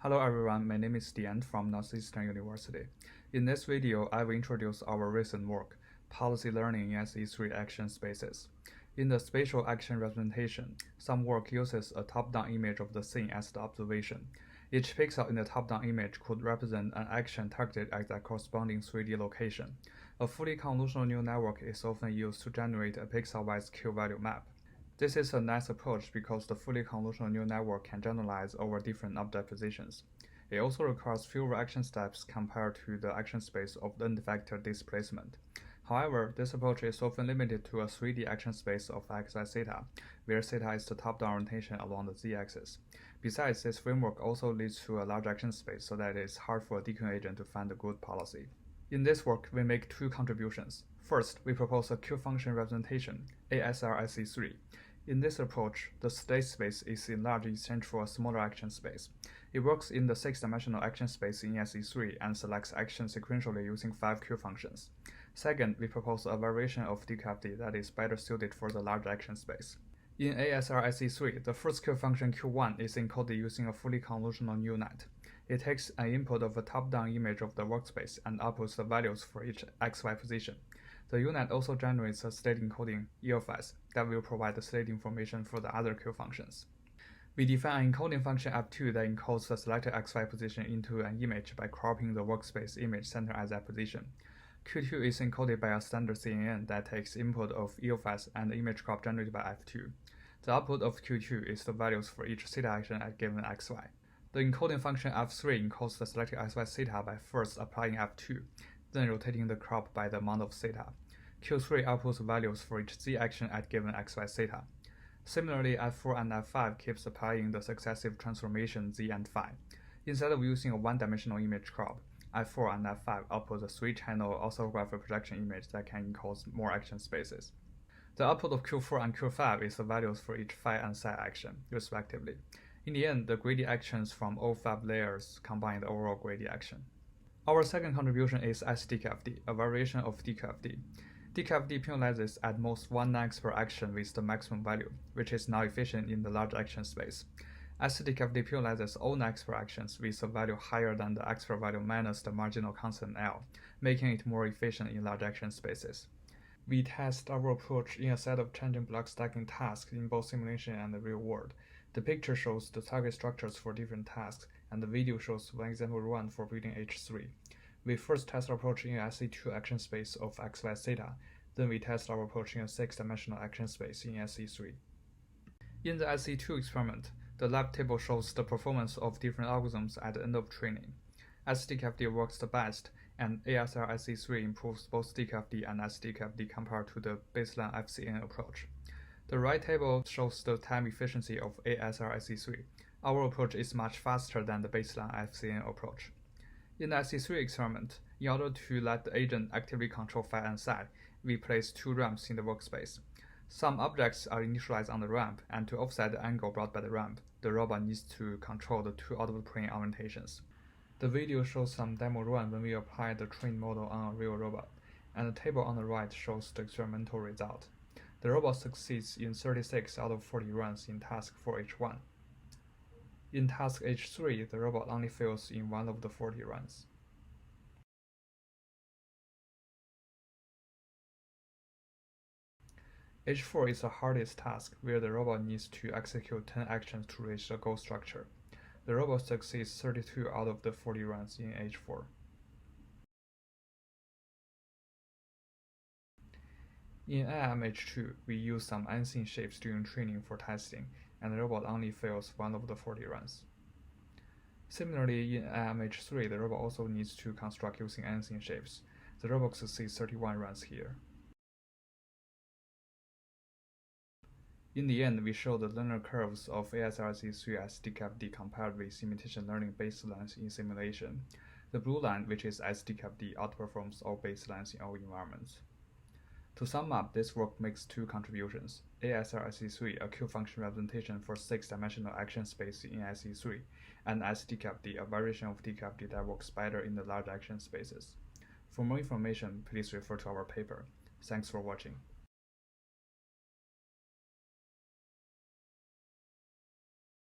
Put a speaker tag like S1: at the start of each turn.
S1: Hello everyone, my name is Dian from Northeastern University. In this video, I will introduce our recent work, Policy Learning in SE3 Action Spaces. In the spatial action representation, some work uses a top-down image of the scene as the observation. Each pixel in the top-down image could represent an action targeted at the corresponding 3D location. A fully convolutional neural network is often used to generate a pixel-wise Q-value map. This is a nice approach because the fully convolutional neural network can generalize over different object positions. It also requires fewer action steps compared to the action space of the n-vector displacement. However, this approach is often limited to a 3D action space of xy theta, where theta is the top-down orientation along the z-axis. Besides, this framework also leads to a large action space so that it is hard for a DQ agent to find a good policy. In this work, we make two contributions. First, we propose a Q-function representation, ASRSE3. In this approach, the state space is enlarged in exchange for a smaller action space. It works in the 6-dimensional action space in SE3 and selects actions sequentially using 5 Q functions. Second, we propose a variation of DQfD that is better suited for the large action space. In ASRSE3, the first Q function Q1 is encoded using a fully convolutional neural net. It takes an input of a top-down image of the workspace and outputs the values for each xy position. The UNet also generates a state encoding EFS that will provide the state information for the other Q functions. We define an encoding function f2 that encodes the selected xy position into an image by cropping the workspace image center at that position. Q2 is encoded by a standard CNN that takes input of EFS and the image crop generated by f2. The output of Q2 is the values for each theta action at given xy. The encoding function f3 encodes the selected xy theta by first applying f2, then rotating the crop by the amount of theta. Q3 outputs values for each z action at given xy theta. Similarly, f4 and f5 keeps applying the successive transformation z and phi. Instead of using a one-dimensional image crop, f4 and f5 output a 3-channel orthographic projection image that can encode more action spaces. The output of Q4 and Q5 is the values for each phi and psi action, respectively. In the end, the greedy actions from all 5 layers combine the overall greedy action. Our second contribution is SDQfD, a variation of DQfD. DQfD penalizes at most 1 x per action with the maximum value, which is now efficient in the large action space. SDQfD penalizes all x per actions with a value higher than the x per value minus the marginal constant L, making it more efficient in large action spaces. We test our approach in a set of changing block stacking tasks in both simulation and the real world. The picture shows the target structures for different tasks, and the video shows one example run for building H3. We first test our approach in a SE2 action space of xy theta, then we test our approach in a 6-dimensional action space in SE3. In the SE2 experiment, the lab table shows the performance of different algorithms at the end of training. SDQfD works the best, and ASRSE3 improves both DQfD and SDQfD compared to the baseline FCN approach. The right table shows the time efficiency of ASRSE3. Our approach is much faster than the baseline FCN approach. In the SE3 experiment, in order to let the agent actively control phi and psi, we place 2 ramps in the workspace. Some objects are initialized on the ramp, and to offset the angle brought by the ramp, the robot needs to control the 2 outward plane orientations. The video shows some demo run when we apply the trained model on a real robot, and the table on the right shows the experimental result. The robot succeeds in 36 out of 40 runs in task 4H1. In task H3, the robot only fails in 1 of the 40 runs. H4 is the hardest task where the robot needs to execute 10 actions to reach the goal structure. The robot succeeds 32 out of the 40 runs in H4. In IMH2, we use some unseen shapes during training for testing, and the robot only fails 1 of the 40 runs. Similarly, in IMH3, the robot also needs to construct using unseen shapes. The robot succeeds 31 runs here. In the end, we show the learner curves of ASRSE3 SDQfD compared with imitation learning baselines in simulation. The blue line, which is SDQfD, outperforms all baselines in all environments. To sum up, this work makes 2 contributions: ASRSE3, a Q-function representation for 6-dimensional action space in SE3, and SDQfD, a variation of DQfD that works better in the large action spaces. For more information, please refer to our paper. Thanks for watching.